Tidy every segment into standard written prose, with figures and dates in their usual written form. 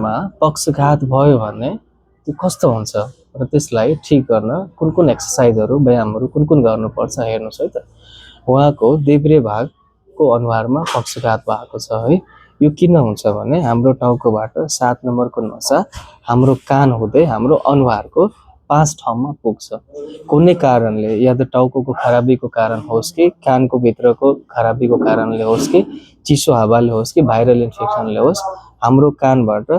अनुहारमा पक्षघात भयो भने त्यो कस्तो हुन्छ र त्यसलाई ठिक गर्न कुन एक्सर्साइजहरू व्यायामहरू कुन गर्नुपर्छ हेर्नुहोस् है त। उहाँको देब्रे भागको अनुहारमा पक्षघात भएको छ है। यो किन हुन्छ भने हाम्रो टाउकोबाट 7 नम्बरको नसा हाम्रो कान हुँदै हाम्रो अनुहारको 5 ठाउँमा पुग्छ। कुनै कारणले या त टाउकोको खराबीको कारण होस् कि कानको भित्रको खराबीको कारणले होस् कि चिसो हावाले होस् कि भाइरल इन्फेक्सनले होस्, हाम्रो कानबाट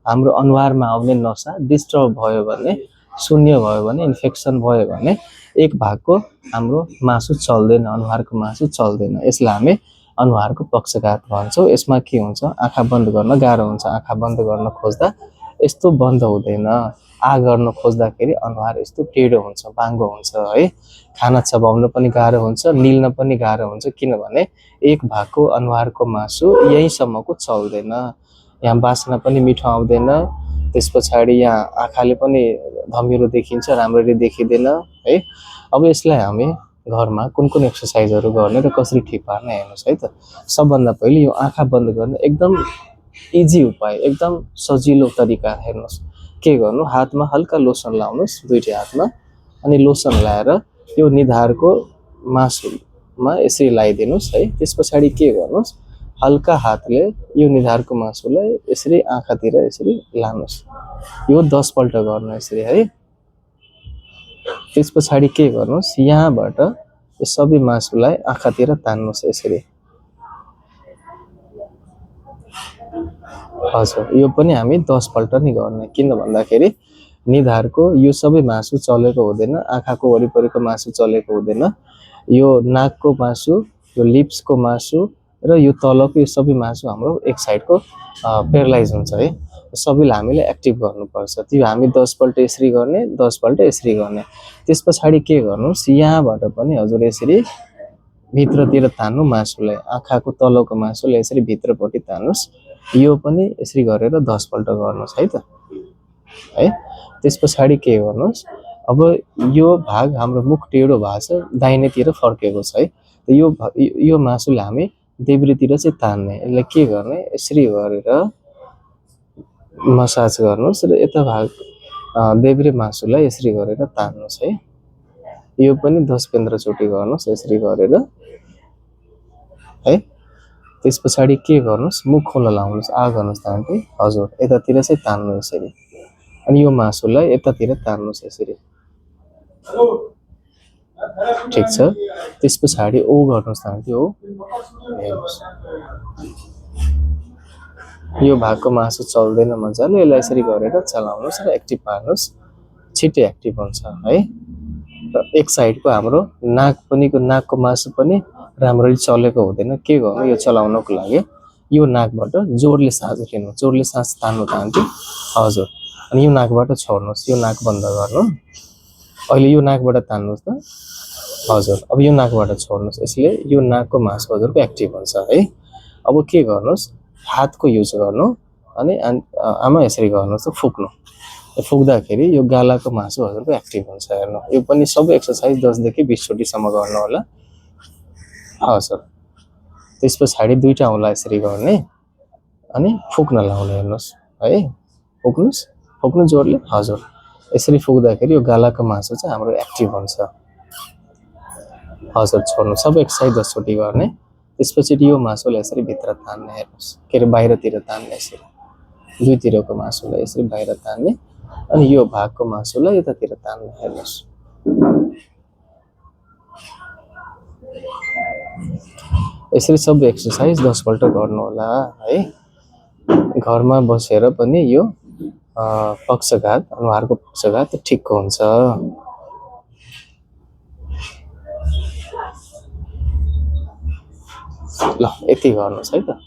हाम्रो अनुहारमा आउने नसा डिस्टर्ब भयो भने, शून्य भयो भने, इन्फेक्सन भयो भने एक भागको हाम्रो मासु चल्दैन, अनुहारको मासु चल्दैन। यसलाई हामी अनुहारको पक्षघात भन्छौँ। यसमा के हुन्छ, आँखा बन्द गर्न गाह्रो हुन्छ। आँखा बन्द गर्न खोज्दा यस्तो बन्द हुँदैन। आ गर्न खोज्दाखेरि अनुहार यस्तो टेढो हुन्छ, बाङ्गो हुन्छ है। खाना चबाउन पनि गाह्रो हुन्छ, निल्न पनि गाह्रो हुन्छ, किनभने एक भागको अनुहारको मासु यहीँसम्मको चल्दैन। यहाँ बास्ना पनि मिठो आउँदैन, त्यस पछाडि यहाँ आँखाले पनि धमिरो देखिन्छ, राम्ररी देखिँदैन है। अब यसलाई हामी घरमा कुन एक्सर्साइजहरू गर्ने र कसरी ठिक पार्ने हेर्नुहोस् है त। सबभन्दा पहिले यो आँखा बन्द गर्ने एकदम इजी उपाय, एकदम सजिलो तरिका हेर्नुहोस्। के गर्नु, हातमा हल्का लोसन लाउनुहोस्, दुईटै हातमा, अनि लोसन लाएर यो निधारको मासुमा यसरी लगाइदिनुहोस् है। त्यस पछाडि के गर्नुहोस्, हल्का हातले यो निधारको मासुलाई यसरी आँखातिर यसरी लानुहोस्। यो 10 पल्ट गर्नु यसरी है। त्यस पछाडि के गर्नुहोस्, यहाँबाट यो सबै मासुलाई आँखातिर तान्नुहोस् यसरी। हजुर, यो पनि हामी 10 पल्ट नै गर्ने। किन भन्दाखेरि निधारको यो सबै मासु चलेको हुँदैन, आँखाको वरिपरिको मासु चलेको हुँदैन। यो नाकको मासु, यो लिप्सको मासु र यो तलको यो सबै मासु हाम्रो एक साइडको पेरलाइज हुन्छ है। सबैलाई हामीले एक्टिभ गर्नुपर्छ। त्यो हामी 10 पल्ट यसरी गर्ने, 10 पल्ट यसरी गर्ने। त्यस पछाडि के गर्नुहोस्, यहाँबाट पनि हजुर यसरी भित्रतिर तान्नु मासुलाई, आँखाको तलको मासुलाई यसरी भित्रपट्टि तान्नुहोस्। यो पनि यसरी गरेर 10 पल्ट गर्नुहोस् है त है। त्यस पछाडि के गर्नुहोस्, अब यो भाग हाम्रो मुख टेढो भएको छ, दाहिनेतिर फर्केको छ है। यो मासुलाई हामी देब्रेतिर चाहिँ तान्ने। यसलाई के गर्ने, यसरी गरेर मसाज गर्नुहोस् र यता भाग देब्रे मासुलाई यसरी गरेर तान्नुहोस् है। यो पनि 10-15 चोटि गर्नुहोस् यसरी गरेर है। त्यस पछाडि के गर्नुहोस्, मुख खोला लाउनुहोस्, आ गर्नुहोस् तान्दै, हजुर यतातिर चाहिँ तान्नु यसरी, अनि यो मासुलाई यतातिर तान्नुहोस् यसरी, ठिक छ। त्यस पछाडि ओ गर्नुहोस् तान्दै, ओ हेर्नुहोस्, यो भागको मासु चल्दैन मजाले, यसलाई यसरी गरेर चलाउनुहोस् र एक्टिभ पार्नुहोस्, छिट्टै एक्टिभ हुन्छ है। र एक साइडको हाम्रो नाकको मासु पनि राम्ररी चलेको हुँदैन। के गर्नु, यो चलाउनको लागि यो नाकबाट जोडले सास लिनु, जोडले सास तान्नु तान्थ्यो, हजुर, अनि यो नाकबाट छोड्नुहोस्, यो नाक बन्द गर्नु। अहिले यो नाकबाट तान्नुहोस् त, हजुर, अब यो नाकबाट छोड्नुहोस्। यसले यो नाकको मासु हजुरको एक्टिभ हुन्छ है। अब के गर्नुहोस्, हातको युज गर्नु, अनि आमा यसरी गर्नुहोस्, फुक्नु। फुक्दाखेरि यो गालाको मासु हजुरको एक्टिभ हुन्छ हेर्नु। यो पनि सबै एक्सर्साइज 10 देखि 20 चोटिसम्म गर्नु होला, हजुर। त्यस पछाडि दुईटा औँला यसरी गर्ने अनि फुक्न लाउने हेर्नुहोस् है। फुक्नु जोडले, हजुर। यसरी फुक्दाखेरि यो गालाको मासु चाहिँ हाम्रो एक्टिभ हुन्छ, हजुर। छोड्नु, सबै एक्सर्साइज 10 चोटि गर्ने। त्यसपछि यो मासुलाई यसरी भित्र तान्ने हेर्नुहोस्, के अरे बाहिरतिर तान्ने, यसरी दुईतिरको मासुलाई यसरी बाहिर तान्ने, अनि यो भागको मासुलाई यतातिर तान्ने हेर्नुहोस्। यसरी सबै एक्सर्साइज 10 पल्ट गर्नु होला है। घरमा बसेर पनि यो पक्षघात, अनुहारको पक्षघात ठिक हुन्छ। ल, यति गर्नुहोस् है त।